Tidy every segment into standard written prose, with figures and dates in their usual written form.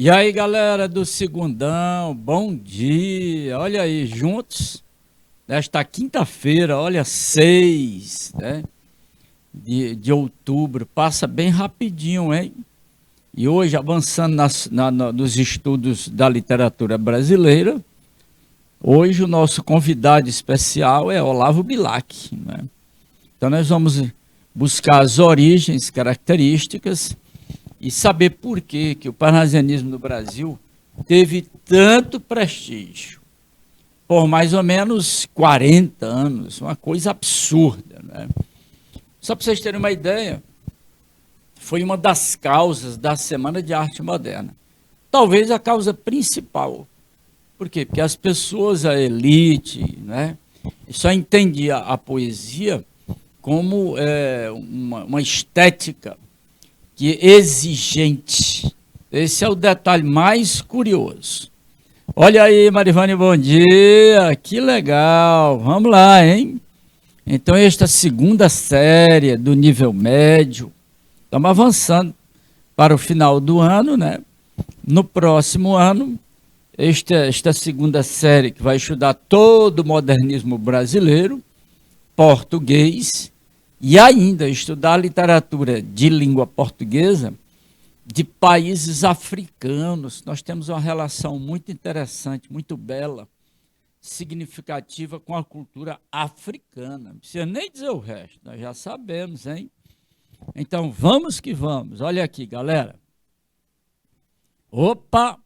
E aí, galera do Segundão, bom dia. Olha aí, juntos nesta quinta-feira, olha, 6, né, de outubro. Passa bem rapidinho, hein? E hoje, avançando nos estudos da literatura brasileira, hoje o nosso convidado especial é Olavo Bilac, né? Então nós vamos buscar as origens, características e saber por que o parnasianismo no Brasil teve tanto prestígio por mais ou menos 40 anos, uma coisa absurda, né? Só para vocês terem uma ideia, foi uma das causas da Semana de Arte Moderna. Talvez a causa principal. Por quê? Porque as pessoas, a elite, né, só entendia a poesia como uma estética que exigente. Esse é o detalhe mais curioso. Olha aí, Marivane, bom dia. Que legal. Vamos lá, hein? Então, esta segunda série do nível médio, estamos avançando para o final do ano, né? No próximo ano, esta segunda série que vai estudar todo o modernismo brasileiro, português, e ainda estudar a literatura de língua portuguesa de países africanos. Nós temos uma relação muito interessante, muito bela, significativa com a cultura africana. Não precisa nem dizer o resto, nós já sabemos, hein? Então, vamos que vamos. Olha aqui, galera. Opa!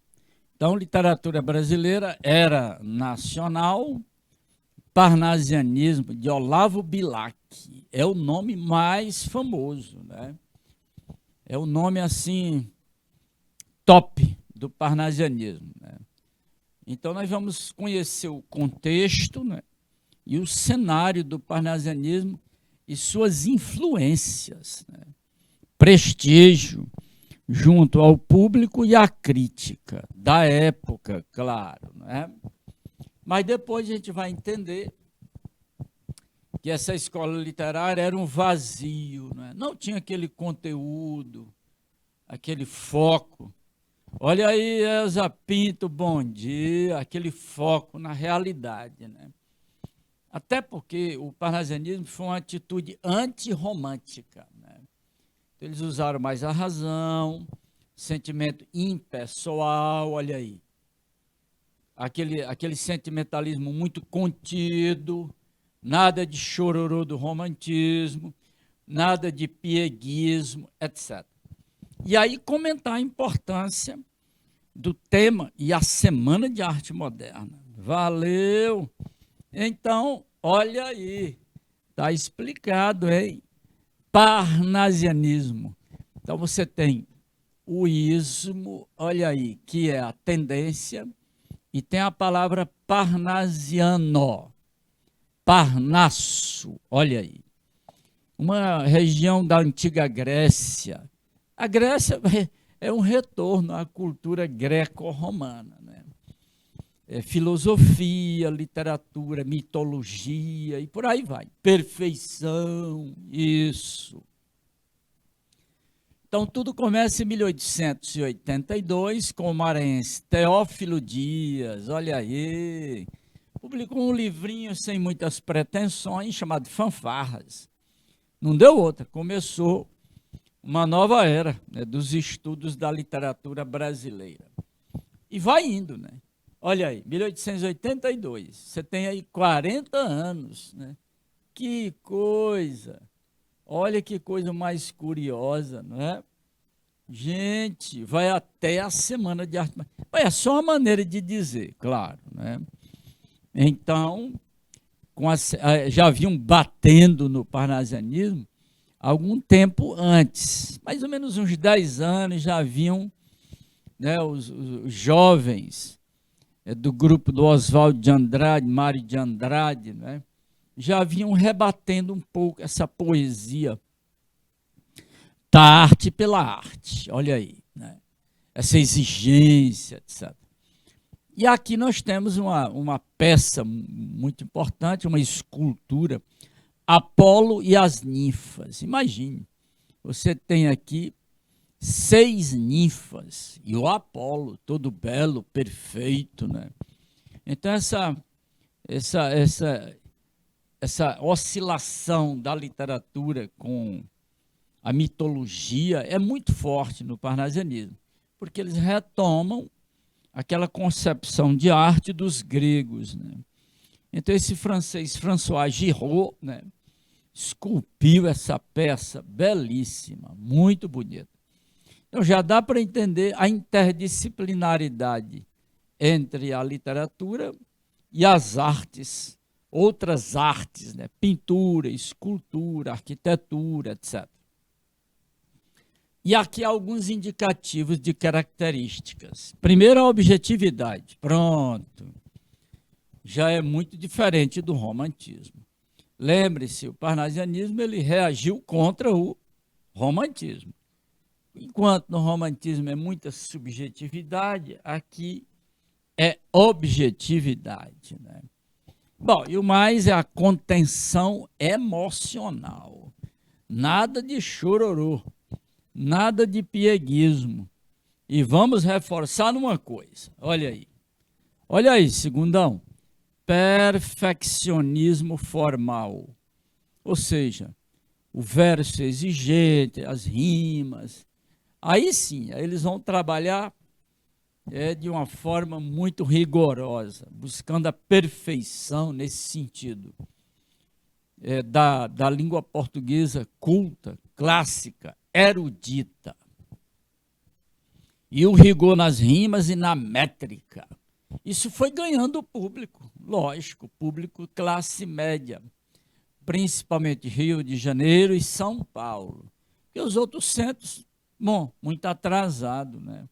Então, literatura brasileira era nacional, parnasianismo de Olavo Bilac. É o nome mais famoso, né? É o nome, assim, top do parnasianismo, né? Então, nós vamos conhecer o contexto, né, e o cenário do parnasianismo e suas influências, né? Prestígio junto ao público e à crítica da época, claro, né? Mas depois a gente vai entender que essa escola literária era um vazio, né? Não tinha aquele conteúdo, aquele foco. Olha aí, Elza Pinto, bom dia, aquele foco na realidade, né? Até porque o parnasianismo foi uma atitude antirromântica, né? Eles usaram mais a razão, sentimento impessoal, olha aí. Aquele sentimentalismo muito contido, nada de chororô do romantismo, nada de pieguismo, etc. E aí comentar a importância do tema e a Semana de Arte Moderna. Valeu! Então, olha aí, está explicado, hein? Parnasianismo. Então você tem o ismo, olha aí, que é a tendência, e tem a palavra parnasiano, Parnasso, olha aí. Uma região da antiga Grécia. A Grécia é um retorno à cultura greco-romana, né? Filosofia, literatura, mitologia e por aí vai. Perfeição, isso. Então, tudo começa em 1882 com o maranhense Teófilo Dias, olha aí. Publicou um livrinho sem muitas pretensões, chamado Fanfarras. Não deu outra, começou uma nova era, né, dos estudos da literatura brasileira. E vai indo, né? Olha aí, 1882, você tem aí 40 anos, né? Que coisa! Olha que coisa mais curiosa, não é? Gente, vai até a Semana de Arte. É só uma maneira de dizer, claro, né? Então, já vinham batendo no parnasianismo algum tempo antes, mais ou menos uns 10 anos, já haviam, né, os jovens do grupo do Oswaldo de Andrade, Mário de Andrade, né, já vinham rebatendo um pouco essa poesia da arte pela arte, olha aí, né, essa exigência, etc. E aqui nós temos uma peça muito importante, uma escultura, Apolo e as Ninfas. Imagine, você tem aqui 6 ninfas e o Apolo, todo belo, perfeito, né? Então essa oscilação da literatura com a mitologia é muito forte no parnasianismo, porque eles retomam aquela concepção de arte dos gregos, né? Então esse francês François Giraud, né, esculpiu essa peça belíssima, muito bonita. Então já dá para entender a interdisciplinaridade entre a literatura e as artes, outras artes, né? Pintura, escultura, arquitetura, etc. E aqui há alguns indicativos de características. Primeiro, a objetividade. Pronto. Já é muito diferente do romantismo. Lembre-se, o parnasianismo ele reagiu contra o romantismo. Enquanto no romantismo é muita subjetividade, aqui é objetividade, né? Bom, e o mais é a contenção emocional. Nada de chororô, nada de pieguismo. E vamos reforçar numa coisa. Olha aí, segundão. Perfeccionismo formal. Ou seja, o verso exigente, as rimas. Aí sim, aí eles vão trabalhar de uma forma muito rigorosa, buscando a perfeição nesse sentido. Da língua portuguesa culta, clássica, erudita. E o rigor nas rimas e na métrica. Isso foi ganhando o público, lógico, público classe média, principalmente Rio de Janeiro e São Paulo. E os outros centros, bom, muito atrasado, né?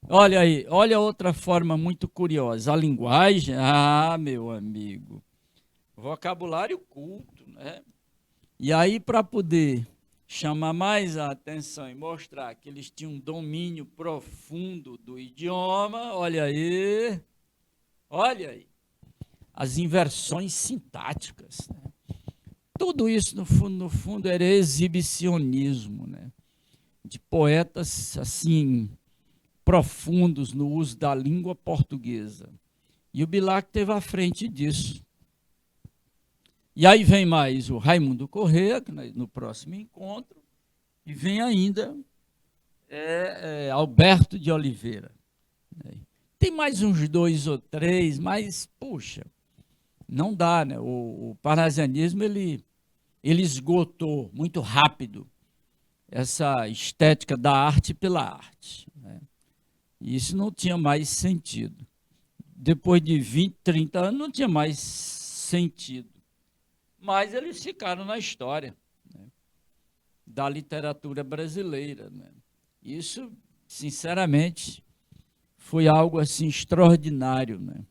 Olha aí, olha outra forma muito curiosa. A linguagem, meu amigo, vocabulário culto, né? E aí, para poder chamar mais a atenção e mostrar que eles tinham um domínio profundo do idioma, olha aí, as inversões sintáticas, né? Tudo isso, no fundo, era exibicionismo, né? De poetas, assim, profundos no uso da língua portuguesa. E o Bilac teve à frente disso. E aí vem mais o Raimundo Corrêa, no próximo encontro, e vem ainda Alberto de Oliveira. Tem mais uns 2 ou 3, mas, puxa, não dá, né? O parnasianismo, ele esgotou muito rápido essa estética da arte pela arte, né? E isso não tinha mais sentido. Depois de 20, 30 anos, não tinha mais sentido. Mas eles ficaram na história, né, da literatura brasileira, né? Isso, sinceramente, foi algo assim extraordinário, né?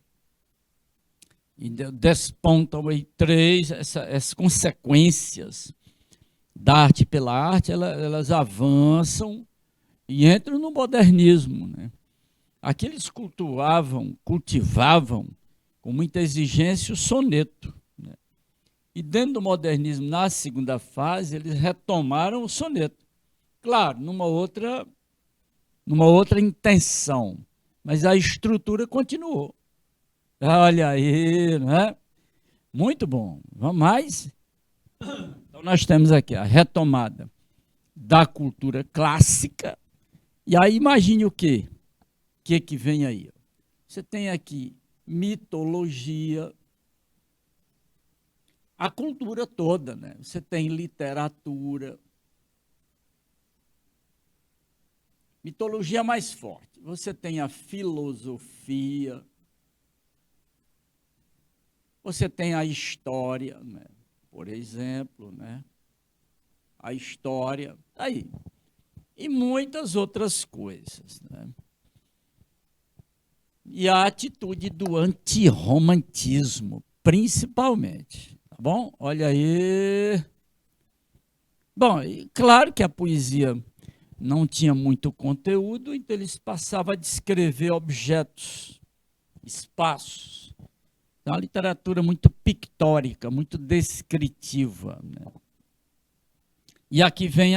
E despontam aí essas consequências da arte pela arte, elas avançam e entram no modernismo, né? Aqui eles cultivavam com muita exigência o soneto, né? E dentro do modernismo, na segunda fase, eles retomaram o soneto. Claro, numa outra intenção, mas a estrutura continuou. Olha aí, né? Muito bom. Vamos mais? Então nós temos aqui a retomada da cultura clássica. E aí imagine o quê? O que vem aí? Você tem aqui mitologia, a cultura toda, né? Você tem literatura. Mitologia mais forte. Você tem a filosofia. Você tem a história, né? Por exemplo, né? A história, aí. E muitas outras coisas, né? E a atitude do antirromantismo, principalmente, tá bom? Olha aí. Bom, e claro que a poesia não tinha muito conteúdo, então eles passavam a descrever objetos, espaços. Então, a literatura muito pictórica, muito descritiva, né? E aqui vem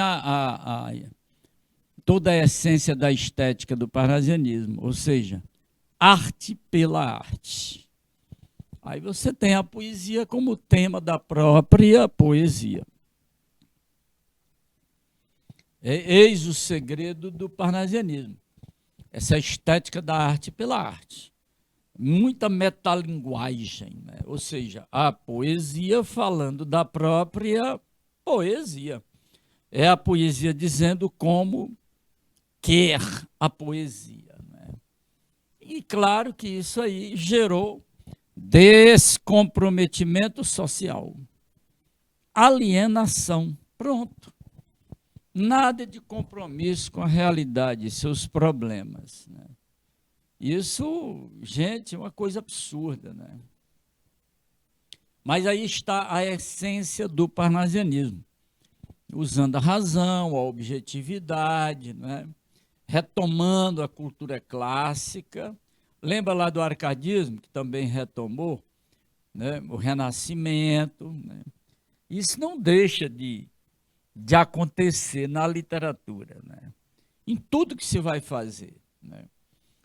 toda a essência da estética do parnasianismo, ou seja, arte pela arte. Aí você tem a poesia como tema da própria poesia. Eis o segredo do parnasianismo, essa estética da arte pela arte. Muita metalinguagem, né? Ou seja, a poesia falando da própria poesia. É a poesia dizendo como quer a poesia, né? E claro que isso aí gerou descomprometimento social, alienação, pronto. Nada de compromisso com a realidade e seus problemas, né? Isso, gente, é uma coisa absurda, né? Mas aí está a essência do parnasianismo, usando a razão, a objetividade, né? Retomando a cultura clássica. Lembra lá do arcadismo, que também retomou, né? O Renascimento, né? Isso não deixa de acontecer na literatura, né? Em tudo que se vai fazer, né?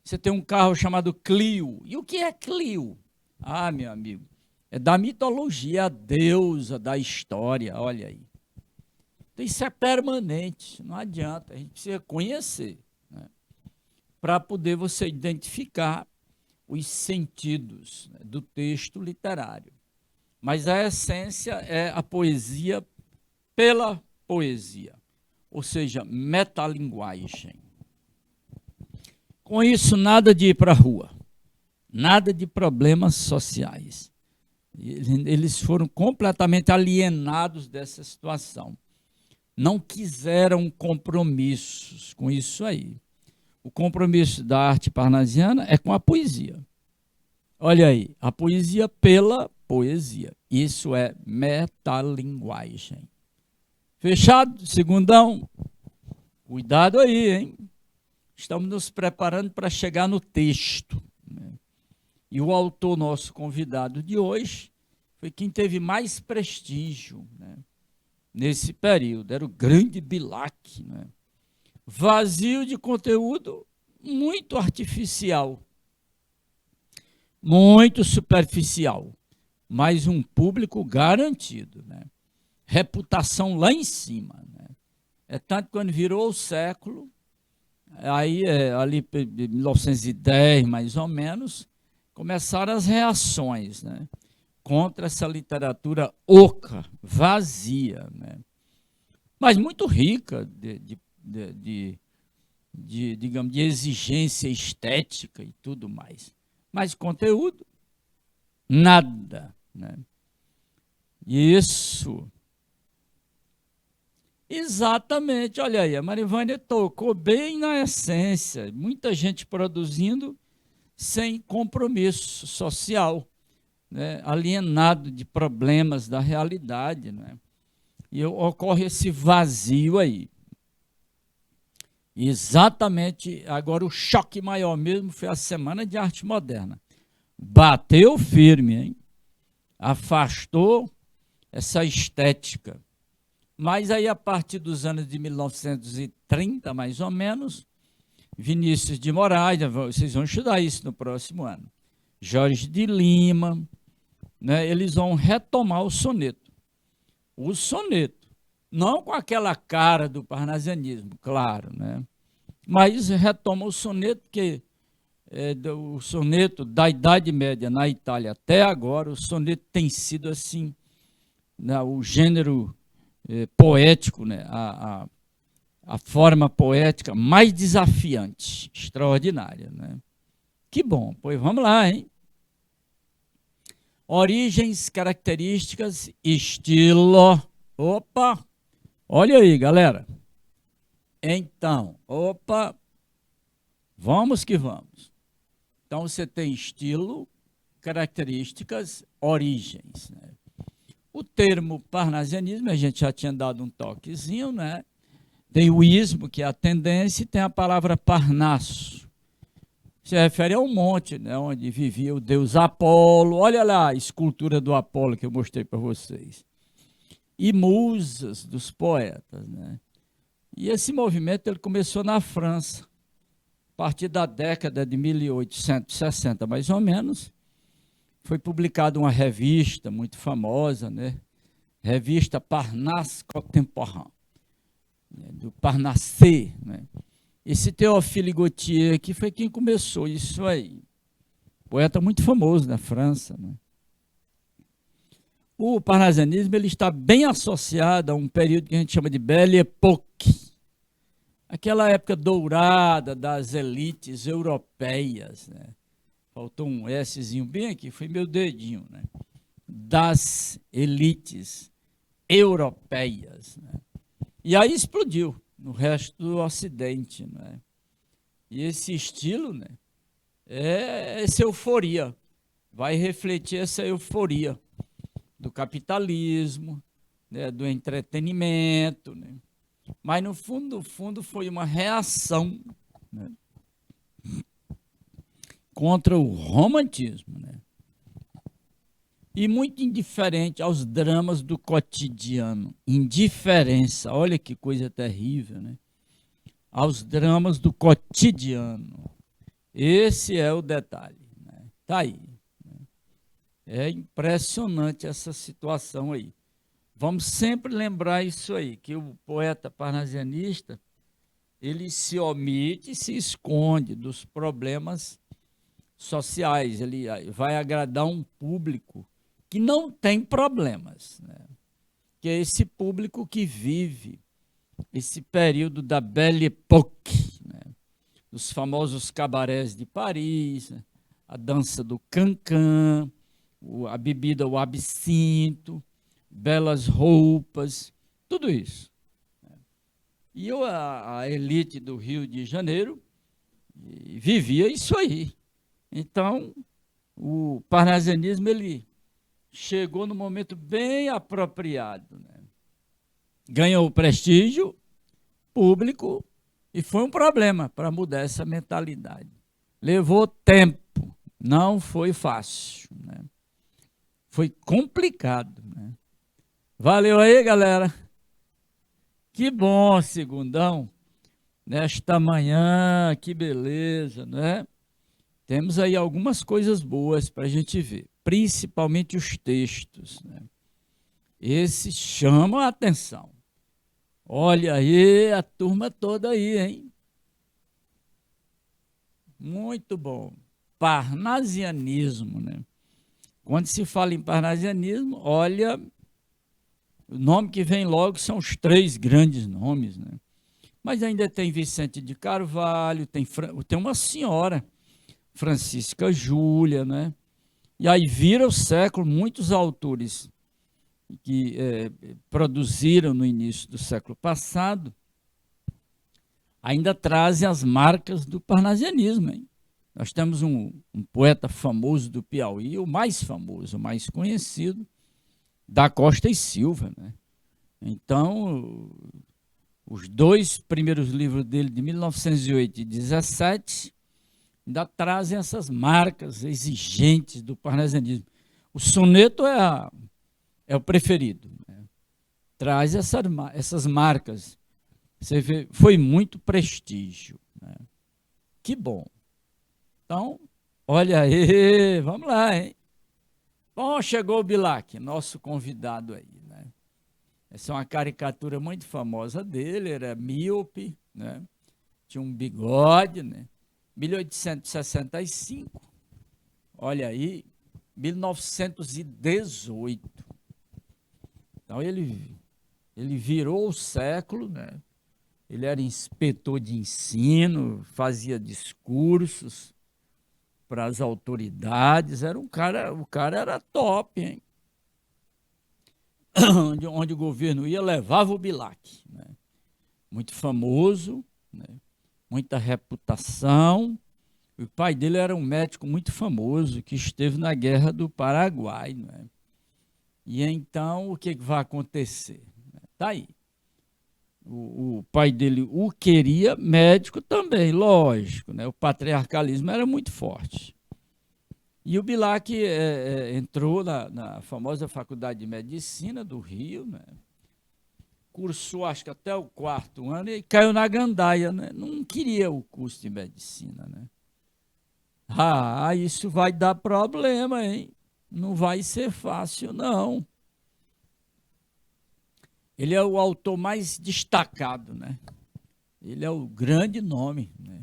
Você tem um carro chamado Clio. E o que é Clio? Ah, meu amigo, é da mitologia, a deusa da história, olha aí. Então isso é permanente, não adianta, a gente precisa conhecer, né, para poder você identificar os sentidos, né, do texto literário. Mas a essência é a poesia pela poesia, ou seja, metalinguagem. Com isso, nada de ir para a rua, nada de problemas sociais. Eles foram completamente alienados dessa situação. Não quiseram compromissos com isso aí. O compromisso da arte parnasiana é com a poesia. Olha aí, a poesia pela poesia. Isso é metalinguagem. Fechado? Segundão? Cuidado aí, hein? Estamos nos preparando para chegar no texto, né? E o autor nosso convidado de hoje foi quem teve mais prestígio, né, nesse período. Era o grande Bilac, né? Vazio de conteúdo, muito artificial, muito superficial, mas um público garantido, né? Reputação lá em cima, né? É tanto que quando virou o século, aí ali em 1910 mais ou menos, começaram as reações, né, contra essa literatura oca, vazia, né, mas muito rica digamos, de exigência estética e tudo mais. Mas conteúdo, nada, né? Isso. Exatamente, olha aí, a Marivânia tocou bem na essência. Muita gente produzindo sem compromisso social, né? Alienado de problemas da realidade, né? E ocorre esse vazio aí. Exatamente, agora o choque maior mesmo foi a Semana de Arte Moderna. Bateu firme, hein? Afastou essa estética. Mas aí, a partir dos anos de 1930, mais ou menos, Vinícius de Moraes, vocês vão estudar isso no próximo ano, Jorge de Lima, né, eles vão retomar o soneto. O soneto, não com aquela cara do parnasianismo, claro, né, mas retoma o soneto, que o soneto da Idade Média na Itália até agora, o soneto tem sido assim, né, o gênero poético, né, a forma poética mais desafiante, extraordinária, né? Que bom, pois vamos lá, hein? Origens, características, estilo. Opa, olha aí, galera. Então, opa, vamos que vamos. Então, você tem estilo, características, origens, né? O termo parnasianismo, a gente já tinha dado um toquezinho, né? Tem o ismo, que é a tendência, e tem a palavra Parnasso. Se refere ao monte, né, onde vivia o deus Apolo. Olha lá a escultura do Apolo que eu mostrei para vocês. E musas dos poetas, né? E esse movimento ele começou na França, a partir da década de 1860, mais ou menos. Foi publicada uma revista muito famosa, né? Revista Parnasse Contemporain, né? Do Parnasse, né? Esse Théophile Gautier aqui foi quem começou isso aí. Poeta muito famoso na França, né? O parnasianismo ele está bem associado a um período que a gente chama de Belle Époque, aquela época dourada das elites europeias, né? Faltou um Szinho bem aqui, foi meu dedinho, né? Das elites europeias, né? E aí explodiu no resto do Ocidente, né? E esse estilo, né, é essa euforia, vai refletir essa euforia do capitalismo, né, do entretenimento, né? Mas no fundo foi uma reação, né, contra o romantismo, né? E muito indiferente aos dramas do cotidiano. Indiferença, olha que coisa terrível, né? Aos dramas do cotidiano. Esse é o detalhe, né? Tá aí. Né? É impressionante essa situação aí. Vamos sempre lembrar isso aí, que o poeta parnasianista, ele se omite, se esconde dos problemas sociais, ele vai agradar um público que não tem problemas, né? Que é esse público que vive esse período da Belle Époque, né? Os famosos cabarés de Paris, né? A dança do cancan, a bebida, o absinto, belas roupas, tudo isso. E a elite do Rio de Janeiro vivia isso aí. Então, o parnasianismo ele chegou no momento bem apropriado, né? Ganhou prestígio público e foi um problema para mudar essa mentalidade. Levou tempo, não foi fácil, né? Foi complicado, né? Valeu aí, galera. Que bom, segundão, nesta manhã, que beleza, né? Temos aí algumas coisas boas para a gente ver, principalmente os textos, né? Esses chamam a atenção. Olha aí a turma toda aí, hein? Muito bom. Parnasianismo, né? Quando se fala em parnasianismo, olha, o nome que vem logo são os três grandes nomes, né? Mas ainda tem Vicente de Carvalho, tem uma senhora, Francisca Júlia, né? E aí vira o século, muitos autores que produziram no início do século passado ainda trazem as marcas do parnasianismo, hein? Nós temos um poeta famoso do Piauí, o mais famoso, o mais conhecido, da Costa e Silva, né? Então, os dois primeiros livros dele, de 1908 e 17, ainda trazem essas marcas exigentes do parnasianismo. O soneto é o preferido, né? Traz essas marcas. Você vê, foi muito prestígio, né? Que bom. Então, olha aí, vamos lá, hein? Bom, chegou o Bilac, nosso convidado aí, né? Essa é uma caricatura muito famosa dele, era míope, né? Tinha um bigode, né? 1865, olha aí, 1918. Então ele virou o século, né? Ele era inspetor de ensino, fazia discursos para as autoridades, era o cara era top, hein? Onde o governo ia, levava o Bilac, né? Muito famoso, né? Muita reputação. O pai dele era um médico muito famoso que esteve na Guerra do Paraguai, né? E então o que vai acontecer? Tá aí. O pai dele o queria, médico também, lógico, né? O patriarcalismo era muito forte. E o Bilac entrou na famosa Faculdade de Medicina do Rio, né? cursou, acho que até o 4º ano, e caiu na gandaia, né? Não queria o curso de medicina, né? Ah, isso vai dar problema, hein? Não vai ser fácil, não. Ele é o autor mais destacado, né? Ele é o grande nome, né?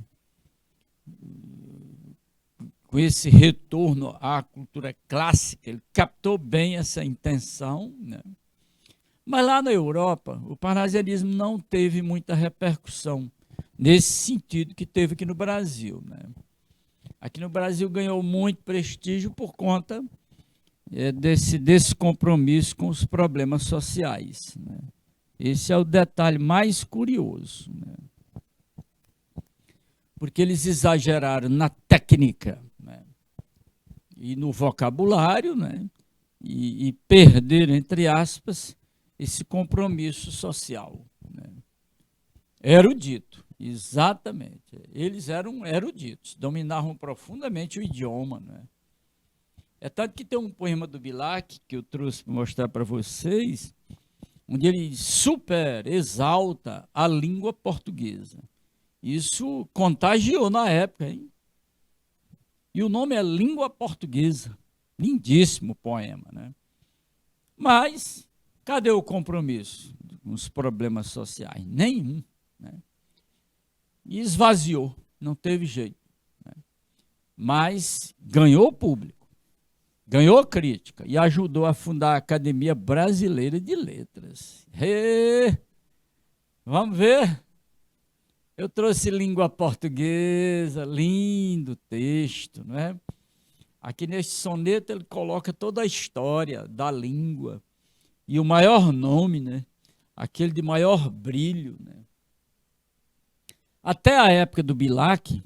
Com esse retorno à cultura clássica, ele captou bem essa intenção, né? Mas lá na Europa, o parnasianismo não teve muita repercussão nesse sentido que teve aqui no Brasil, né? Aqui no Brasil ganhou muito prestígio por conta desse compromisso com os problemas sociais, né? Esse é o detalhe mais curioso, né? Porque eles exageraram na técnica, né? E no vocabulário, né? E perderam, entre aspas, esse compromisso social, né? Erudito, exatamente. Eles eram eruditos, dominavam profundamente o idioma, né? É tanto que tem um poema do Bilac que eu trouxe para mostrar para vocês, onde ele super exalta a língua portuguesa. Isso contagiou na época, hein? E o nome é Língua Portuguesa. Lindíssimo poema, né? Mas, cadê o compromisso com os problemas sociais? Nenhum, né? E esvaziou, não teve jeito, né? Mas ganhou público, ganhou crítica e ajudou a fundar a Academia Brasileira de Letras. Vamos ver? Eu trouxe língua portuguesa, lindo texto, não é? Aqui neste soneto ele coloca toda a história da língua e o maior nome, né? Aquele de maior brilho, né? Até a época do Bilac,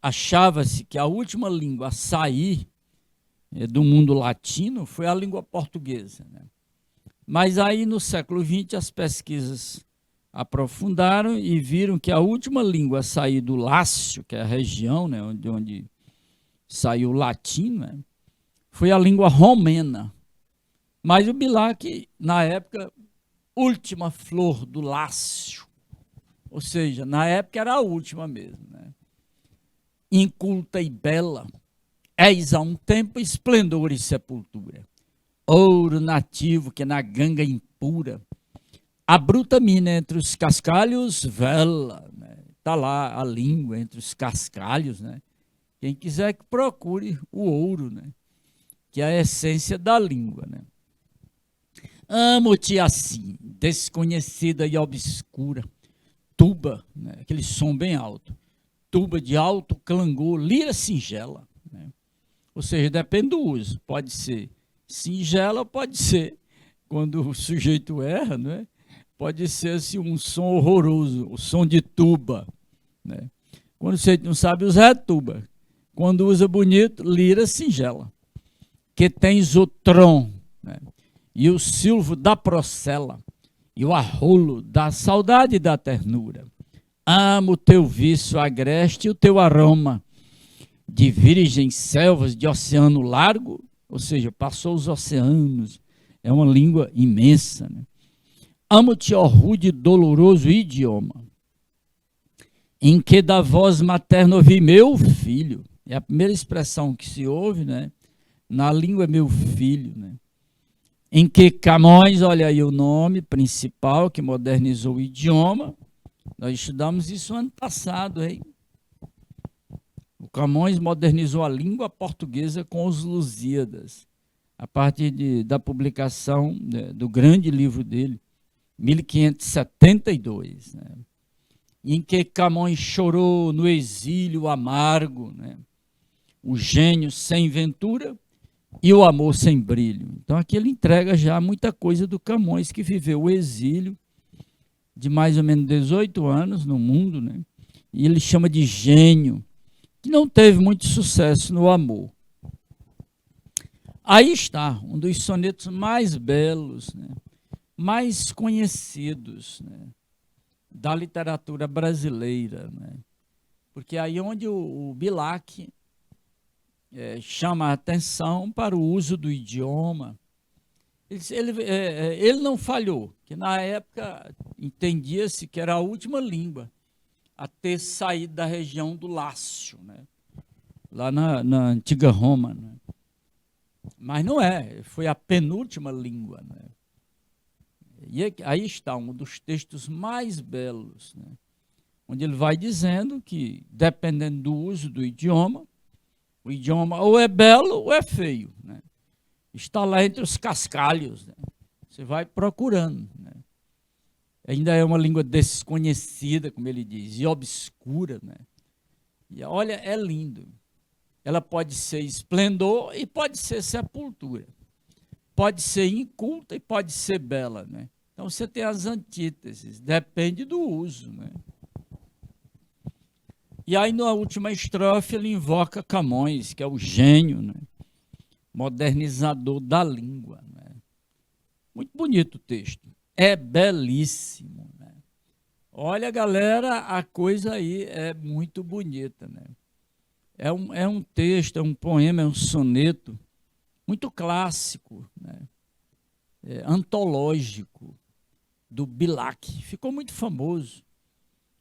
achava-se que a última língua a sair do mundo latino foi a língua portuguesa, né? Mas aí no século XX as pesquisas aprofundaram e viram que a última língua a sair do Lácio, que é a região, né, onde saiu o latim, né, foi a língua romena. Mas o Bilac, na época, última flor do Lácio, ou seja, na época era a última mesmo, né? Inculta e bela, eis a um tempo esplendor e sepultura, ouro nativo que na ganga impura a bruta mina entre os cascalhos vela, né? Tá lá a língua entre os cascalhos, né? Quem quiser que procure o ouro, né? Que é a essência da língua, né? Amo-te assim, desconhecida e obscura, tuba, né? Aquele som bem alto, tuba de alto clangor, lira singela, né? Ou seja, depende do uso, pode ser singela, pode ser, quando o sujeito erra, né? Pode ser assim, um som horroroso, o som de tuba, né? Quando você não sabe usar, é tuba. Quando usa bonito, lira singela. Que tens o tron, né? E o silvo da procela, e o arrolo da saudade e da ternura. Amo o teu vício agreste e o teu aroma, de virgens selvas de oceano largo, ou seja, passou os oceanos, é uma língua imensa, né? Amo-te, ó rude e doloroso idioma, em que da voz materna ouvi meu filho. É a primeira expressão que se ouve, né? Na língua meu filho, né? Em que Camões, olha aí o nome principal que modernizou o idioma. Nós estudamos isso ano passado, hein? O Camões modernizou a língua portuguesa com os Lusíadas, a partir da publicação, né, do grande livro dele, 1572, né? Em que Camões chorou no exílio amargo, né? O gênio sem ventura e o amor sem brilho. Então aqui ele entrega já muita coisa do Camões, que viveu o exílio de mais ou menos 18 anos no mundo, né? E ele chama de gênio, que não teve muito sucesso no amor. Aí está, um dos sonetos mais belos, né? Mais conhecidos, né, da literatura brasileira, né? Porque aí onde o Bilac chama a atenção para o uso do idioma Ele não falhou, que na época entendia-se que era a última língua a ter saído da região do Lácio, né? Lá na antiga Roma. Né? Mas não é, foi a penúltima língua. Né? E aí está um dos textos mais belos, né? Onde ele vai dizendo que, dependendo do uso do idioma, o idioma ou é belo ou é feio. Né? Está lá entre os cascalhos. Né? Você vai procurando. Né? Ainda é uma língua desconhecida, como ele diz, e obscura. Né? E olha, é lindo. Ela pode ser esplendor e pode ser sepultura. Pode ser inculta e pode ser bela. Né? Então você tem as antíteses, depende do uso. Né? E aí, na última estrofe, ele invoca Camões, que é o gênio, né? Modernizador da língua. Né? Muito bonito o texto. É belíssimo. Né? Olha, galera, a coisa aí é muito bonita. Né? É um texto, é um poema, é um soneto muito clássico, né? Antológico, do Bilac. Ficou muito famoso.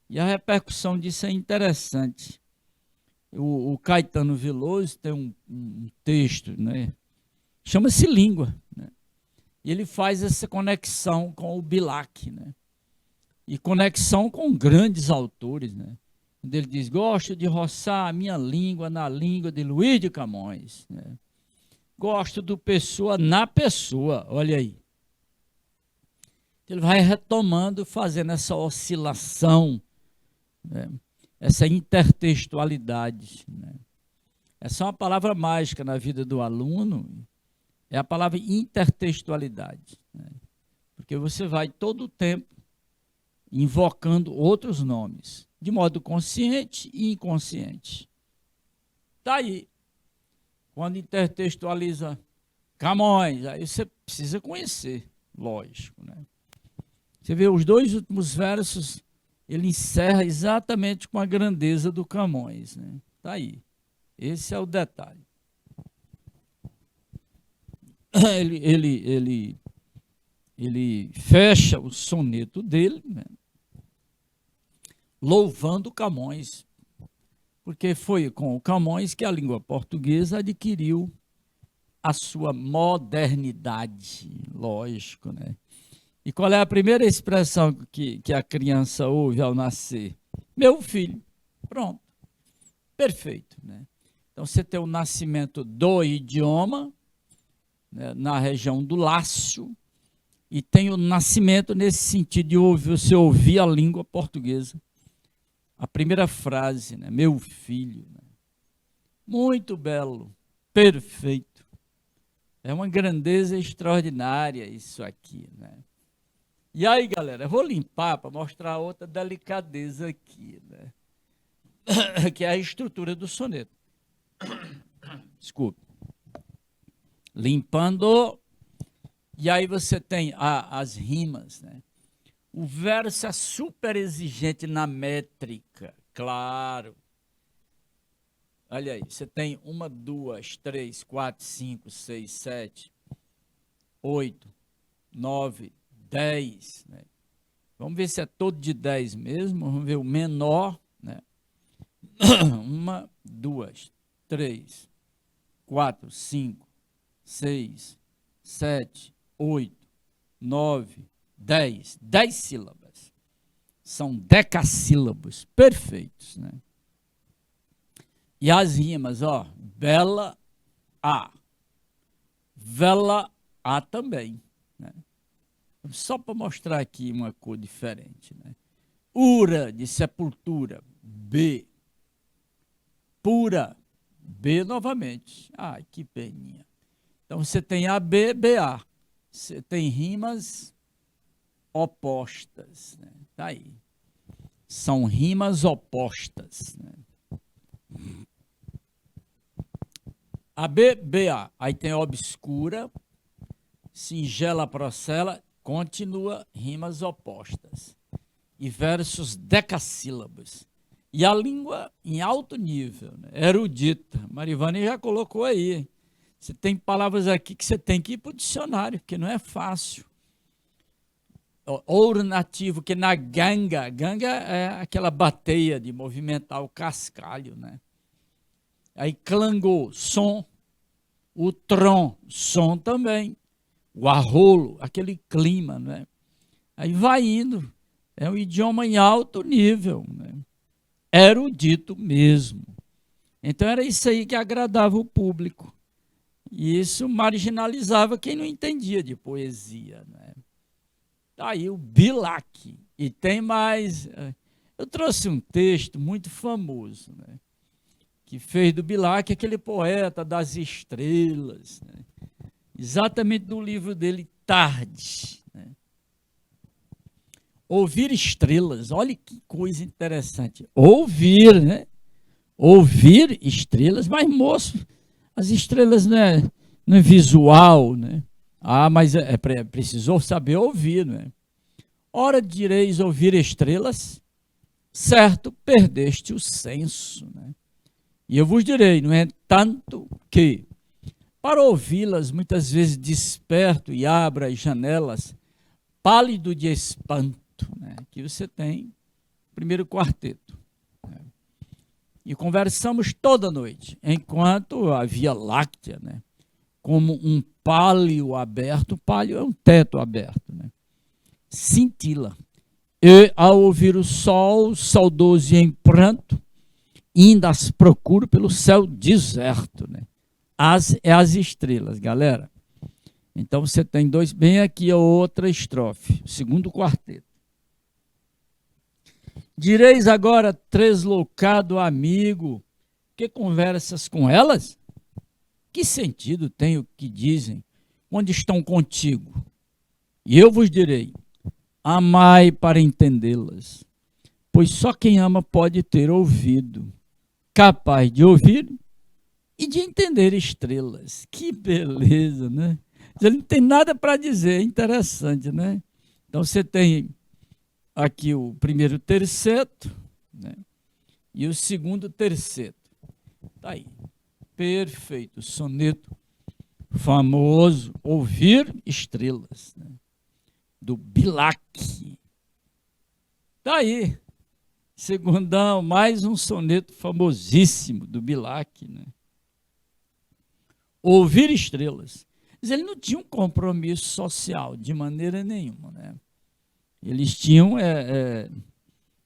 E a repercussão disso é interessante. O Caetano Veloso tem um texto, né? Chama-se Língua. Né? E ele faz essa conexão com o Bilac. Né? E conexão com grandes autores. Né? Onde ele diz, gosto de roçar a minha língua na língua de Luís de Camões. Né? Gosto do Pessoa na pessoa. Olha aí. Ele vai retomando, fazendo essa oscilação, né? Essa intertextualidade. Né? Essa é uma palavra mágica na vida do aluno, é a palavra intertextualidade. Né? Porque você vai todo o tempo invocando outros nomes, de modo consciente e inconsciente. Está aí. Quando intertextualiza Camões, aí você precisa conhecer, lógico. Né? Você vê os dois últimos versos, ele encerra exatamente com a grandeza do Camões. Né? Tá aí. Esse é o detalhe. Ele fecha o soneto dele, né? Louvando Camões, porque foi com o Camões que a língua portuguesa adquiriu a sua modernidade, lógico, né? E qual é a primeira expressão que a criança ouve ao nascer? Meu filho. Pronto. Perfeito. Né? Então, você tem o nascimento do idioma, né, na região do Lácio, e tem o nascimento nesse sentido de você ouvir a língua portuguesa. A primeira frase, né? Meu filho. Né? Muito belo. Perfeito. É uma grandeza extraordinária isso aqui, né? E aí, galera, eu vou limpar para mostrar outra delicadeza aqui, né? Que é a estrutura do soneto. Desculpe. Limpando. E aí você tem as rimas, né? O verso é super exigente na métrica, claro. Olha aí, você tem 1, 2, 3, 4, 5, 6, 7, 8, 9, 10, né? Vamos ver se é todo de 10 mesmo. Vamos ver o menor, né? 1, 2, 3, 4, 5, 6, 7, 8, 9, 10. 10 sílabas. São decassílabos perfeitos, né? E as rimas, ó, bela A. Vela A também, né? Só para mostrar aqui uma cor diferente. Né? Ura, de sepultura, B. Pura, B novamente. Ai, que peninha. Então, você tem AB, BA. Você tem rimas opostas. Né? Tá aí. São rimas opostas. Né? AB, BA. Aí tem obscura, singela, procela, continua rimas opostas e versos decassílabos. E a língua em alto nível, né? Erudita. Marivane já colocou aí. Você tem palavras aqui que você tem que ir para o dicionário, porque não é fácil. Ouro nativo, que na ganga, ganga é aquela bateia de movimentar o cascalho, né? Aí clangou, som, o tron, som também, o arrolo, aquele clima, né? Aí vai indo, é um idioma em alto nível, né? Erudito mesmo. Então era isso aí que agradava o público. E isso marginalizava quem não entendia de poesia, né? Tá aí o Bilac. E tem mais. Eu trouxe um texto muito famoso, né? Que fez do Bilac aquele poeta das estrelas, né? Exatamente do livro dele, Tarde. Né? Ouvir estrelas, olha que coisa interessante. Ouvir, né? Ouvir estrelas, mas moço, as estrelas não é visual, né? Ah, mas precisou saber ouvir, né? Ora direis ouvir estrelas, certo, perdeste o senso, né? E eu vos direi, não é tanto que, para ouvi-las, muitas vezes desperto e abro as janelas, pálido de espanto, né? Que você tem, primeiro quarteto. Né? E conversamos toda noite, enquanto a Via Láctea, né? Como um pálio aberto, pálio é um teto aberto, né? Cintila. E, ao ouvir o sol, saudoso e em pranto, ainda as procuro pelo céu deserto, né? As estrelas, galera. Então você tem dois, bem aqui a outra estrofe, segundo quarteto. Direis agora, tresloucado amigo, que conversas com elas? Que sentido tem o que dizem quando estão contigo? E eu vos direi, amai para entendê-las, pois só quem ama pode ter ouvido, capaz de ouvir e de entender estrelas. Que beleza, né? Ele não tem nada para dizer, é interessante, né? Então você tem aqui o primeiro terceto, né? E o segundo terceto. Tá aí. Perfeito. Soneto famoso, Ouvir Estrelas, né? Do Bilac. Tá aí. Segundão, mais um soneto famosíssimo do Bilac, né? Ouvir Estrelas. Mas ele não tinha um compromisso social de maneira nenhuma, né? Eles tinham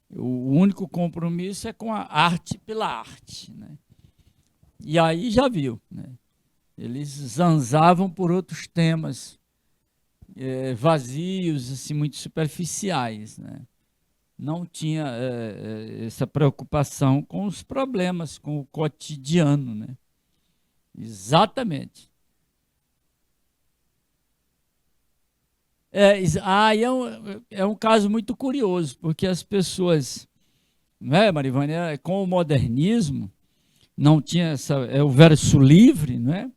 o único compromisso é com a arte pela arte, né? E aí já viu, né? Eles zanzavam por outros temas vazios, assim, muito superficiais, né? Não tinha essa preocupação com os problemas, com o cotidiano, né? Exatamente. É um caso muito curioso, porque as pessoas, não é, Marivânia, com o modernismo, não tinha o verso livre, não é?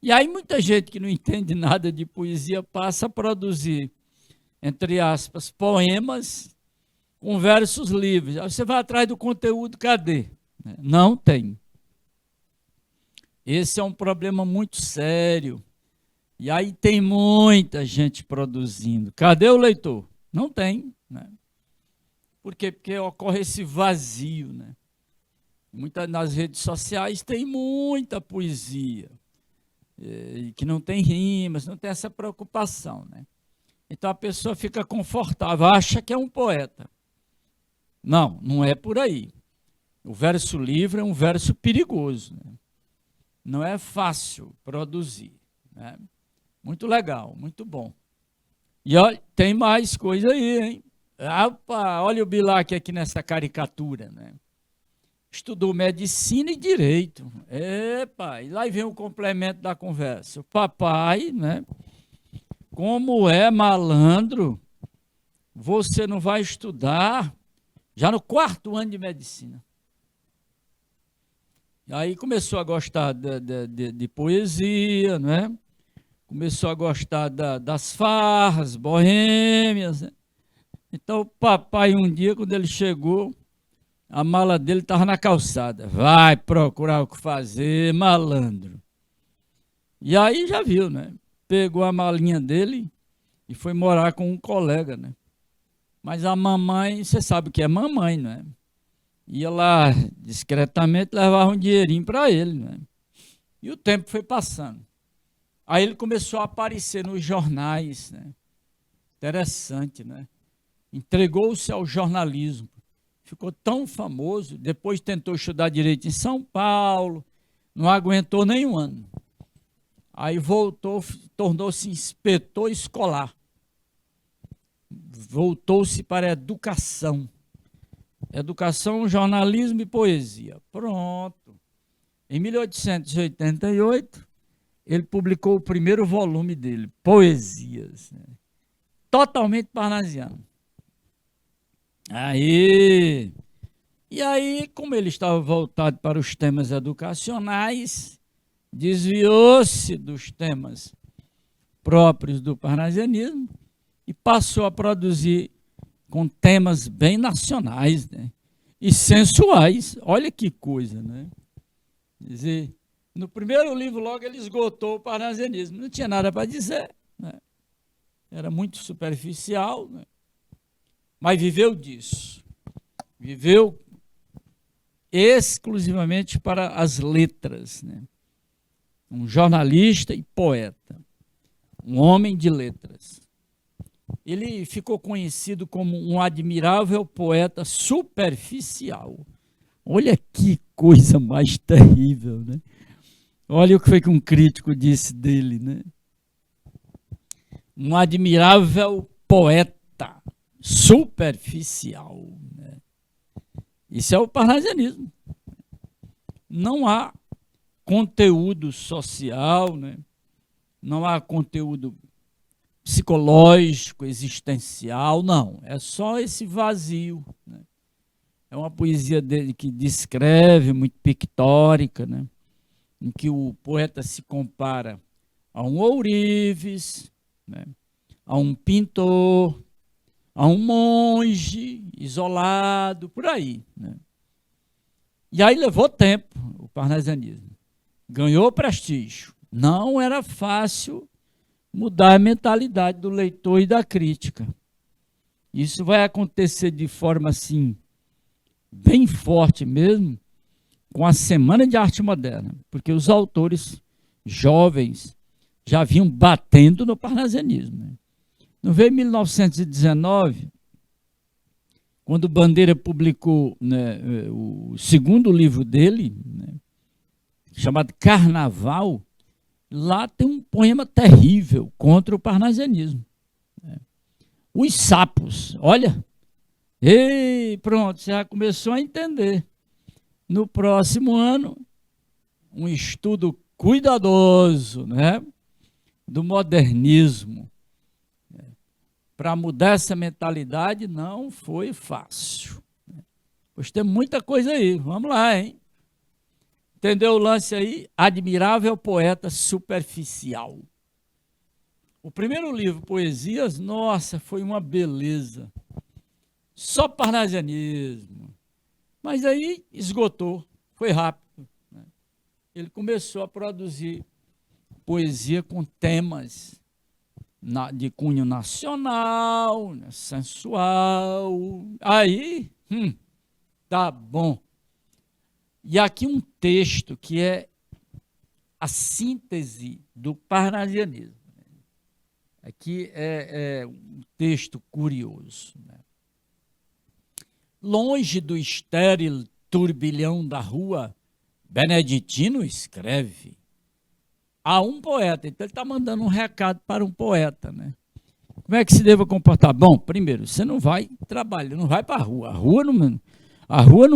E aí muita gente que não entende nada de poesia passa a produzir, entre aspas, poemas com versos livres. Aí você vai atrás do conteúdo, cadê? Não tem. Esse é um problema muito sério. E aí tem muita gente produzindo. Cadê o leitor? Não tem, né? Por quê? Porque ocorre esse vazio, né? Nas redes sociais tem muita poesia, que não tem rimas, não tem essa preocupação, né? Então a pessoa fica confortável, acha que é um poeta. Não, não é por aí. O verso livre é um verso perigoso, né? Não é fácil produzir, né? Muito legal, muito bom. E olha, tem mais coisa aí, hein? Opa, olha o Bilac aqui nessa caricatura, né? Estudou medicina e direito. Epa, e lá vem o complemento da conversa. O papai, né? Como é malandro, você não vai estudar já no 4º ano de medicina. E aí começou a gostar de poesia, né? Começou a gostar das farras, boêmias, né? Então o papai um dia, quando ele chegou, a mala dele estava na calçada. Vai procurar o que fazer, malandro. E aí já viu, né? Pegou a malinha dele e foi morar com um colega, né? Mas a mamãe, você sabe o que é mamãe, né? Ia lá discretamente, levava um dinheirinho para ele, né? E o tempo foi passando. Aí ele começou a aparecer nos jornais, né? Interessante, né? Entregou-se ao jornalismo. Ficou tão famoso, depois tentou estudar direito em São Paulo, não aguentou nem um ano. Aí voltou, tornou-se inspetor escolar. Voltou-se para a educação. Educação, jornalismo e poesia. Pronto. Em 1888, ele publicou o primeiro volume dele, Poesias, né? Totalmente parnasiano. E aí, como ele estava voltado para os temas educacionais, desviou-se dos temas próprios do parnasianismo e passou a produzir com temas bem nacionais, né? E sensuais. Olha que coisa, né? Quer dizer, no primeiro livro logo ele esgotou o parnasianismo, não tinha nada para dizer, né? Era muito superficial, né? Mas viveu disso. Viveu exclusivamente para as letras, né? Um jornalista e poeta, um homem de letras. Ele ficou conhecido como um admirável poeta superficial. Olha que coisa mais terrível, né? Olha o que foi que um crítico disse dele, né? Um admirável poeta superficial, né? Isso é o parnasianismo. Não há conteúdo social, né? Não há conteúdo psicológico, existencial, não. É só esse vazio, né? É uma poesia dele que descreve, muito pictórica, né? Em que o poeta se compara a um ourives, né? A um pintor, a um monge isolado, por aí, né? E aí levou tempo o parnasianismo. Ganhou prestígio. Não era fácil mudar a mentalidade do leitor e da crítica. Isso vai acontecer de forma assim, bem forte mesmo, com a Semana de Arte Moderna, porque os autores jovens já vinham batendo no parnasianismo, né? Não veio em 1919, quando Bandeira publicou, né, o segundo livro dele, né, chamado Carnaval. Lá tem um poema terrível contra o parnasianismo, né? Os sapos, olha, e pronto, você já começou a entender. No próximo ano, um estudo cuidadoso, né, do modernismo. Para mudar essa mentalidade não foi fácil. Pois tem muita coisa aí, vamos lá, hein? Entendeu o lance aí? Admirável poeta superficial. O primeiro livro, Poesias, nossa, foi uma beleza. Só parnasianismo. Mas aí esgotou, foi rápido, né? Ele começou a produzir poesia com temas de cunho nacional, né, sensual. Aí, tá bom. E aqui um texto que é a síntese do parnasianismo. Aqui é um texto curioso, né? Longe do estéril turbilhão da rua, Beneditino escreve a um poeta. Então ele está mandando um recado para um poeta, né? Como é que se deva comportar? Bom, primeiro, você não vai trabalhar, não vai para a rua. A rua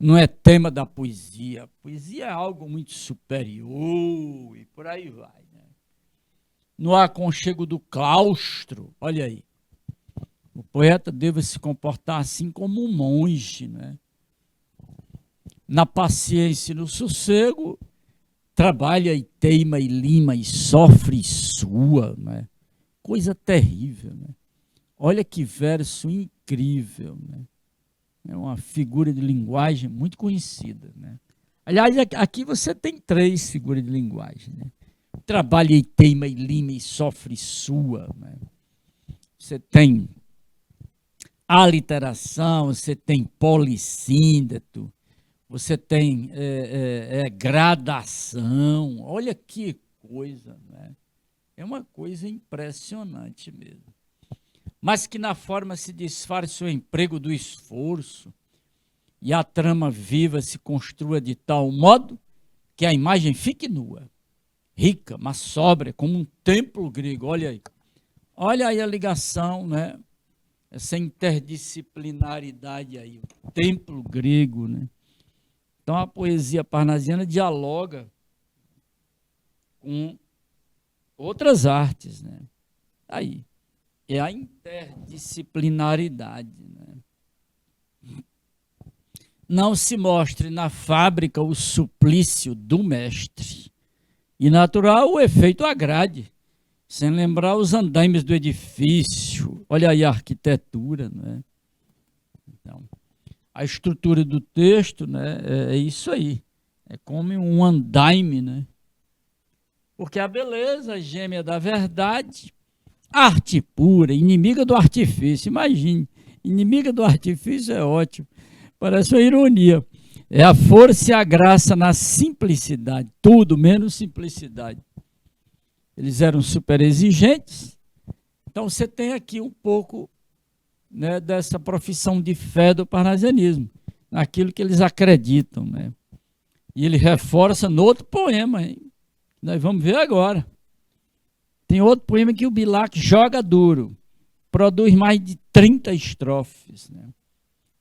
não é tema da poesia. A poesia é algo muito superior e por aí vai, né? No aconchego do claustro, olha aí, o poeta deve se comportar assim como um monge, né? Na paciência e no sossego, trabalha e teima e lima e sofre e sua, né? Coisa terrível, né? Olha que verso incrível, né? É uma figura de linguagem muito conhecida, né? Aliás, aqui você tem três figuras de linguagem, né? trabalha e teima e lima e sofre e sua. Né? Você tem aliteração, você tem polissíndeto, você tem gradação. Olha que coisa, né? É uma coisa impressionante mesmo. Mas que na forma se disfarce o emprego do esforço e a trama viva se construa de tal modo que a imagem fique nua, rica, mas sóbria, como um templo grego. Olha aí a ligação, né? Essa interdisciplinaridade aí, o templo grego, né? Então a poesia parnasiana dialoga com outras artes, né? Aí é a interdisciplinaridade, né? Não se mostre na fábrica o suplício do mestre, e natural o efeito agrade, sem lembrar os andaimes do edifício. Olha aí a arquitetura, né? Então, a estrutura do texto, né, é isso aí. É como um andaime, né? Porque a beleza gêmea da verdade, arte pura, inimiga do artifício. Imagine, inimiga do artifício é ótimo. Parece uma ironia. É a força e a graça na simplicidade, tudo menos simplicidade. Eles eram super exigentes. Então você tem aqui um pouco, né, dessa profissão de fé do parnasianismo, naquilo que eles acreditam, né? E ele reforça no outro poema, hein? Nós vamos ver agora. Tem outro poema que o Bilac joga duro, produz mais de 30 estrofes, né?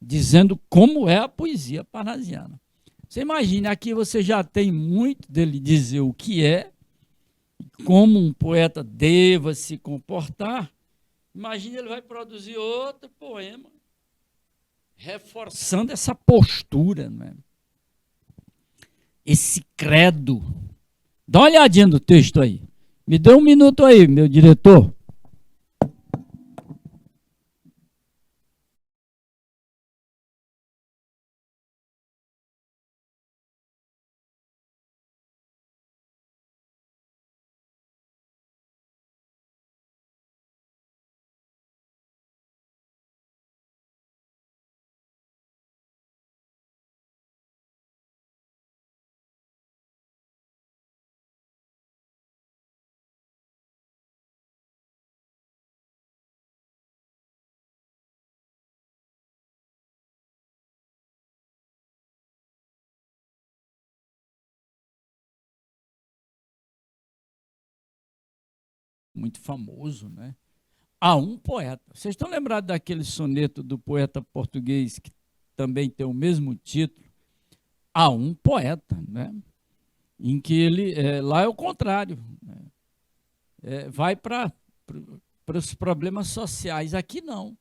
Dizendo como é a poesia parnasiana. Você imagina, aqui você já tem muito dele dizer o que é, como um poeta deva se comportar. Imagina, ele vai produzir outro poema reforçando essa postura, né? Esse credo. Dá uma olhadinha no texto aí. Me dê um minuto aí, meu diretor. Muito famoso, né? Há um poeta. Vocês estão lembrados daquele soneto do poeta português que também tem o mesmo título? Há um poeta, né? Em que ele, lá é o contrário, né? Vai para os problemas sociais. Aqui não.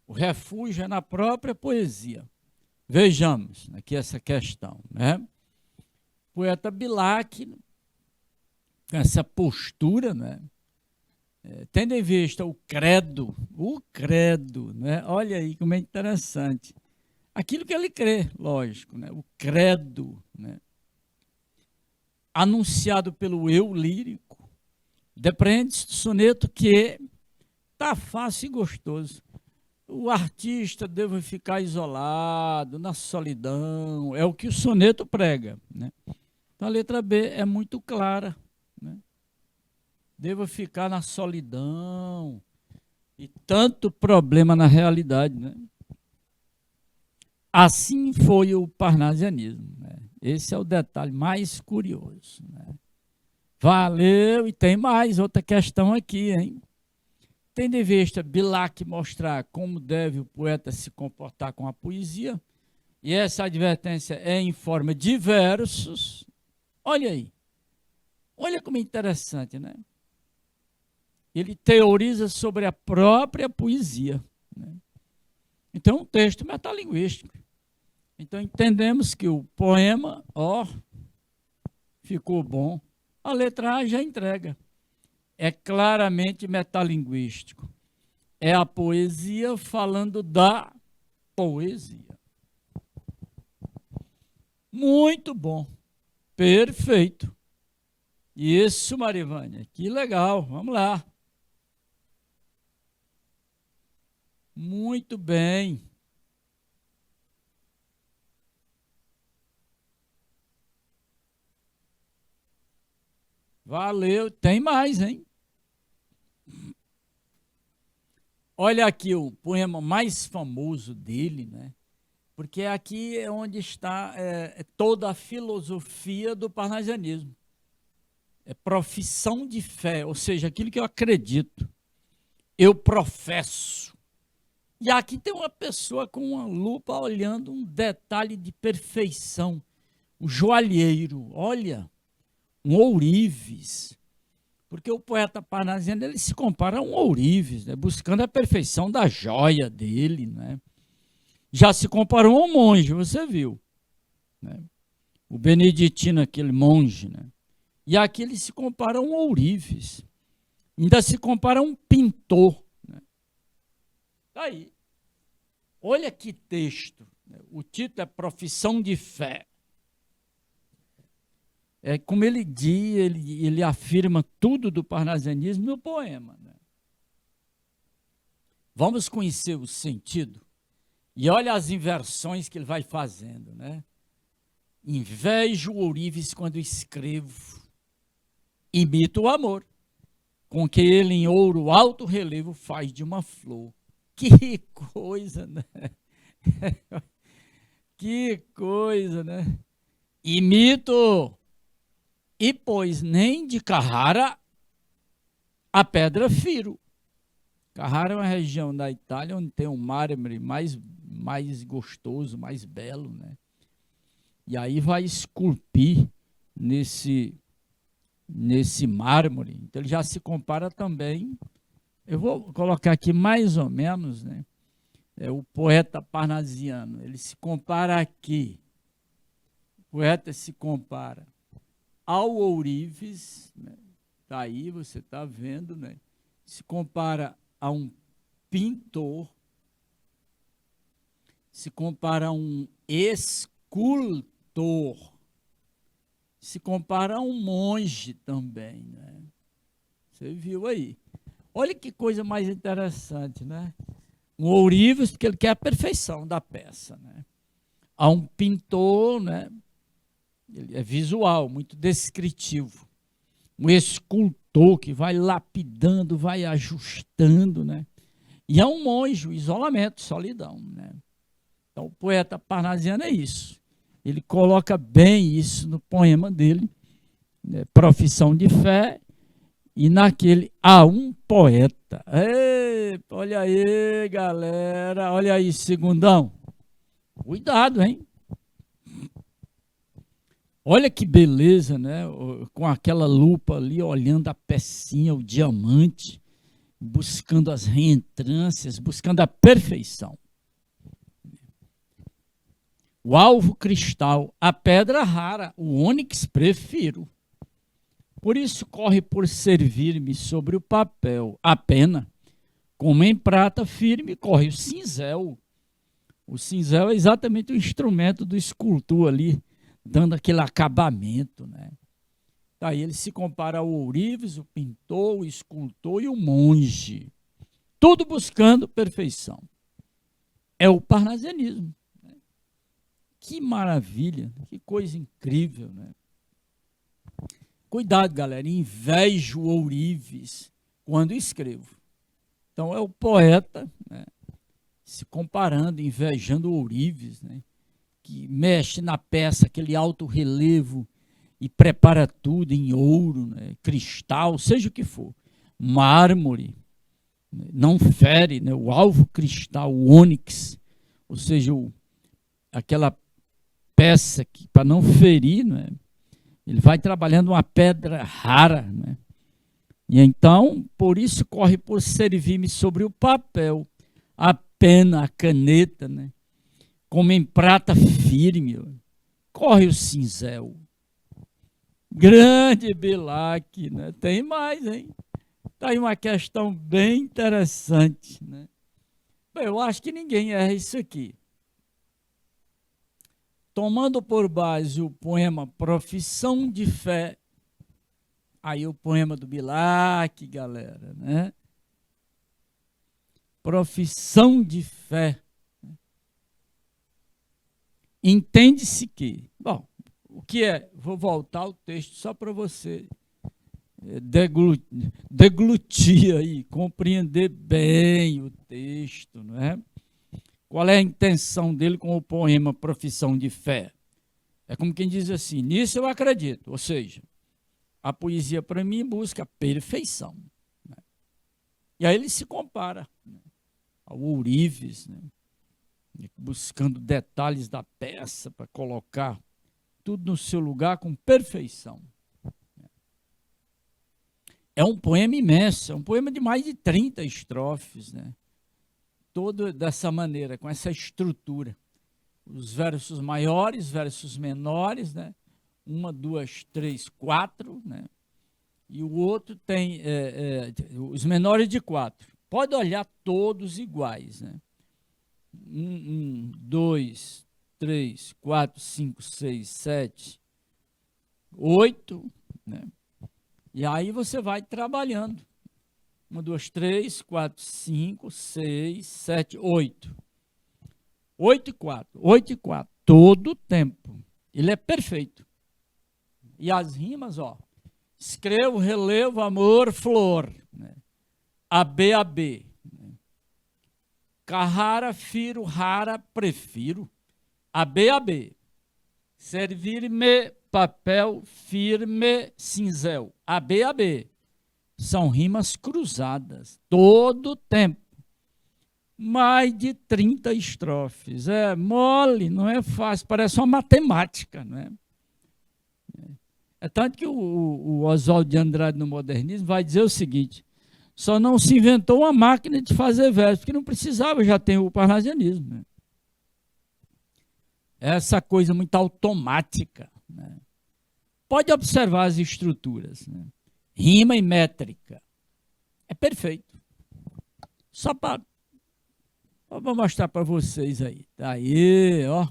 O refúgio é na própria poesia. Vejamos aqui essa questão, né? O poeta Bilac, com essa postura, né? Tendo em vista o credo, né? Olha aí como é interessante. Aquilo que ele crê, lógico, né? O credo, né? Anunciado pelo eu lírico, depreende-se do soneto que está fácil e gostoso. O artista deve ficar isolado, na solidão, é o que o soneto prega, né? Então a letra B é muito clara, né? Devo ficar na solidão, e tanto problema na realidade, né? Assim foi o parnasianismo, né? Esse é o detalhe mais curioso, né? Valeu, e tem mais outra questão aqui, hein? Tendo em vista Bilac mostrar como deve o poeta se comportar com a poesia, e essa advertência é em forma de versos. Olha aí, olha como é interessante, né? Ele teoriza sobre a própria poesia, né? Então, um texto metalinguístico. Então, entendemos que o poema, ficou bom. A letra A já entrega. É claramente metalinguístico. É a poesia falando da poesia. Muito bom. Perfeito. Isso, Marivânia, que legal. Vamos lá. Muito bem. Valeu. Tem mais, hein? Olha aqui o poema mais famoso dele, né? Porque aqui é onde está toda a filosofia do parnasianismo. É profissão de fé, ou seja, aquilo que eu acredito, eu professo. E aqui tem uma pessoa com uma lupa olhando um detalhe de perfeição, um joalheiro, olha, um ourives, porque o poeta parnasiano ele se compara a um ourives, né, buscando a perfeição da joia dele, né? Já se comparou a um monge, você viu, né? O beneditino, aquele monge, né? E aqui ele se compara a um ourives, ainda se compara a um pintor, né? Tá aí. Olha que texto, né? O título é Profissão de Fé. É como ele diz, ele afirma tudo do parnasianismo no poema, né? Vamos conhecer o sentido. E olha as inversões que ele vai fazendo, né? Invejo ourives quando escrevo, imito o amor, com que ele em ouro alto relevo faz de uma flor. Que coisa, né? Que coisa, né? Imito, e pois nem de Carrara a pedra firo. Carrara é uma região da Itália onde tem um mármore mais gostoso, mais belo, né? E aí vai esculpir nesse mármore. Então ele já se compara também. Eu vou colocar aqui mais ou menos, né? O poeta parnasiano. Ele se compara aqui. O poeta se compara ao ourives, né? Tá aí, você está vendo, né? Se compara a um pintor, se compara a um escultor, se compara a um monge também, né? Você viu aí. Olha que coisa mais interessante, né? Um ourives, porque ele quer a perfeição da peça, né? Há um pintor, né? Ele é visual, muito descritivo. Um escultor que vai lapidando, vai ajustando, né? E é um monge, o isolamento, solidão, né? Então, o poeta parnasiano é isso. Ele coloca bem isso no poema dele, né? Profissão de fé, e naquele há um poeta. Ei, olha aí, galera, olha aí, segundão. Cuidado, hein? Olha que beleza, né? Com aquela lupa ali, olhando a pecinha, o diamante, buscando as reentrâncias, buscando a perfeição. O alvo cristal, a pedra rara, o ônix prefiro. Por isso corre por servir-me sobre o papel a pena, como em prata firme corre o cinzel. O cinzel é exatamente o instrumento do escultor ali, dando aquele acabamento, né? Aí ele se compara ao ourives, o pintor, o escultor e o monge. Tudo buscando perfeição. É o parnasianismo. Né? Que maravilha, que coisa incrível, né? Cuidado, galera, invejo ourives quando escrevo. Então é o poeta, né, se comparando, invejando ourives, né, que mexe na peça, aquele alto relevo e prepara tudo em ouro, né, cristal, seja o que for, mármore, né, não fere, né, o alvo cristal, o ônix, ou seja, aquela peça que para não ferir, né, ele vai trabalhando uma pedra rara, né? E então, por isso corre por servir-me sobre o papel, a pena, a caneta, né? Como em prata firme, corre o cinzel. Grande Bilac, né? Tem mais, hein? Tá aí uma questão bem interessante, né? Bem, eu acho que ninguém erra isso aqui. Tomando por base o poema Profissão de Fé, Aí o poema do Bilac, galera, né? Profissão de fé. Entende-se que, bom, o que é? Vou voltar ao texto só para você deglutir aí, compreender bem o texto, não é? Qual é a intenção dele com o poema Profissão de Fé? É como quem diz assim, nisso eu acredito, ou seja, a poesia para mim busca perfeição. Né? E aí ele se compara, né, ao ourives, né, buscando detalhes da peça para colocar tudo no seu lugar com perfeição. É um poema imenso, é um poema de mais de 30 estrofes, né? Todo dessa maneira, com essa estrutura. Os versos maiores, versos menores, né? 1, 2, 3, 4, né? E o outro tem os menores de 4. Pode olhar todos iguais, né? 1, 2, 3, 4, 5, 6, 7, 8, né? E aí você vai trabalhando. 1, 2, 3, 4, 5, 6, 7, 8. 8 e 4. 8 e 4. Todo o tempo. Ele é perfeito. E as rimas, ó. Escrevo, relevo, amor, flor. Né? AB, AB. Né? Carrara, firo, rara, prefiro. AB, AB. Servir-me, papel, firme, cinzel. AB, AB. São rimas cruzadas, todo o tempo. Mais de 30 estrofes. É mole, não é fácil, parece uma matemática. Não é? É tanto que o Oswald de Andrade, no Modernismo, vai dizer o seguinte, só não se inventou uma máquina de fazer versos, porque não precisava, já tem o parnasianismo. Né? Essa coisa muito automática. Né? Pode observar as estruturas. Né? Rima e métrica. É perfeito. Só para vou mostrar para vocês aí. Tá aí, ó.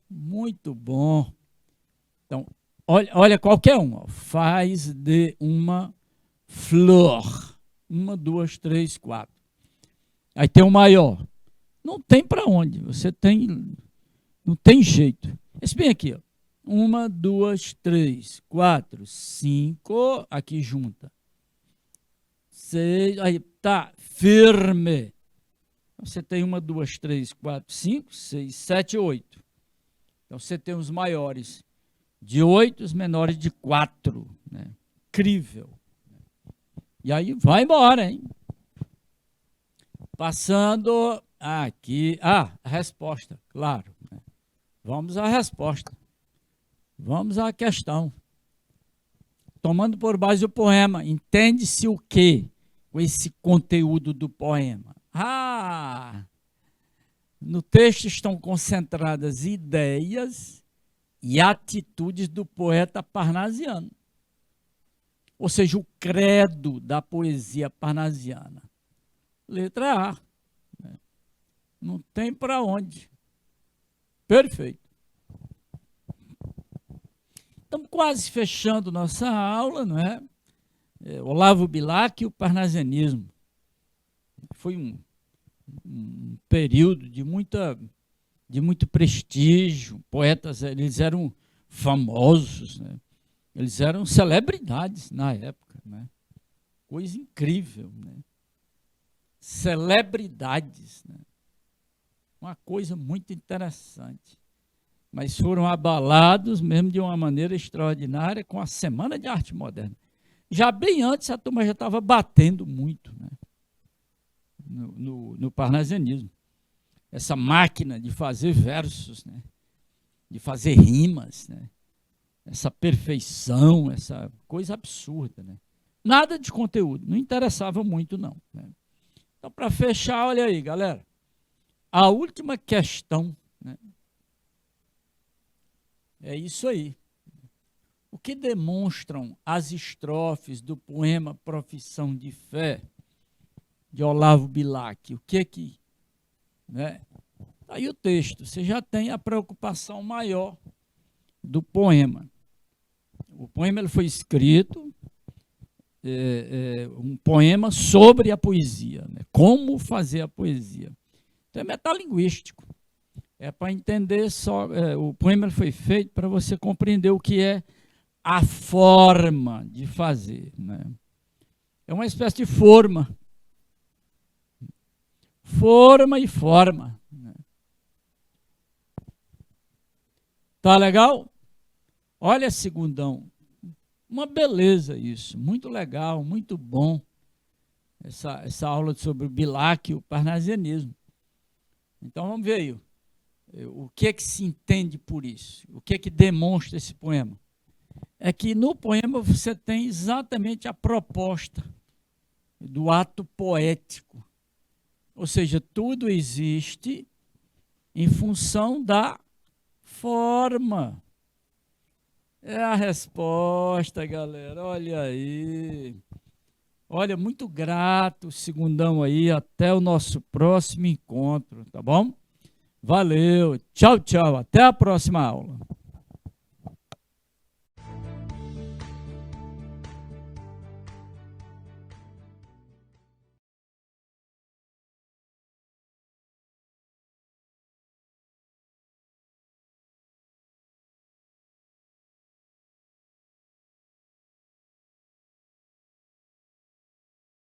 Muito bom. Então, olha qualquer um. Ó. Faz de uma flor. 1, 2, 3, 4. Aí tem o maior. Não tem para onde. Você tem. Não tem jeito. Esse bem aqui, ó. 1, 2, 3, 4, 5. Aqui junta. 6. Aí tá firme. Você tem 1, 2, 3, 4, 5, 6, 7, 8. Então você tem os maiores de 8, os menores de 4. Né? Incrível. E aí vai embora, hein? Passando aqui. Ah, a resposta, claro. Né? Vamos à resposta. Vamos à questão. Tomando por base o poema, entende-se o quê com esse conteúdo do poema? Ah, no texto estão concentradas ideias e atitudes do poeta parnasiano. Ou seja, o credo da poesia parnasiana. Letra A. Não tem para onde. Perfeito. Estamos quase fechando nossa aula, não é? Olavo Bilac e o parnasianismo. Foi um período de muito prestígio. Poetas, eles eram famosos, né? Eles eram celebridades na época, né? Coisa incrível, né? Celebridades, né? Uma coisa muito interessante. Mas foram abalados mesmo de uma maneira extraordinária com a Semana de Arte Moderna. Já bem antes a turma já estava batendo muito, né? no parnasianismo. Essa máquina de fazer versos, né? De fazer rimas, né? Essa perfeição, essa coisa absurda. Né? Nada de conteúdo, não interessava muito não. Né? Então, para fechar, olha aí, galera. A última questão, né? É isso aí. O que demonstram as estrofes do poema Profissão de Fé, de Olavo Bilac? O que é que... Né? Aí o texto, você já tem a preocupação maior do poema. O poema ele foi escrito, um poema sobre a poesia, né? Como fazer a poesia. Então é metalinguístico. É para entender só. O poema ele foi feito para você compreender o que é a forma de fazer, né? É uma espécie de forma. Forma e forma. Né? Tá legal? Olha, segundão. Uma beleza isso. Muito legal, muito bom. Essa aula sobre o Bilac e o parnasianismo. Então vamos ver aí. O que é que se entende por isso? O que é que demonstra esse poema? É que no poema você tem exatamente a proposta do ato poético. Ou seja, tudo existe em função da forma. É a resposta, galera. Olha aí. Olha, muito grato, segundão aí. Até o nosso próximo encontro, tá bom? Valeu. Tchau, tchau. Até a próxima aula.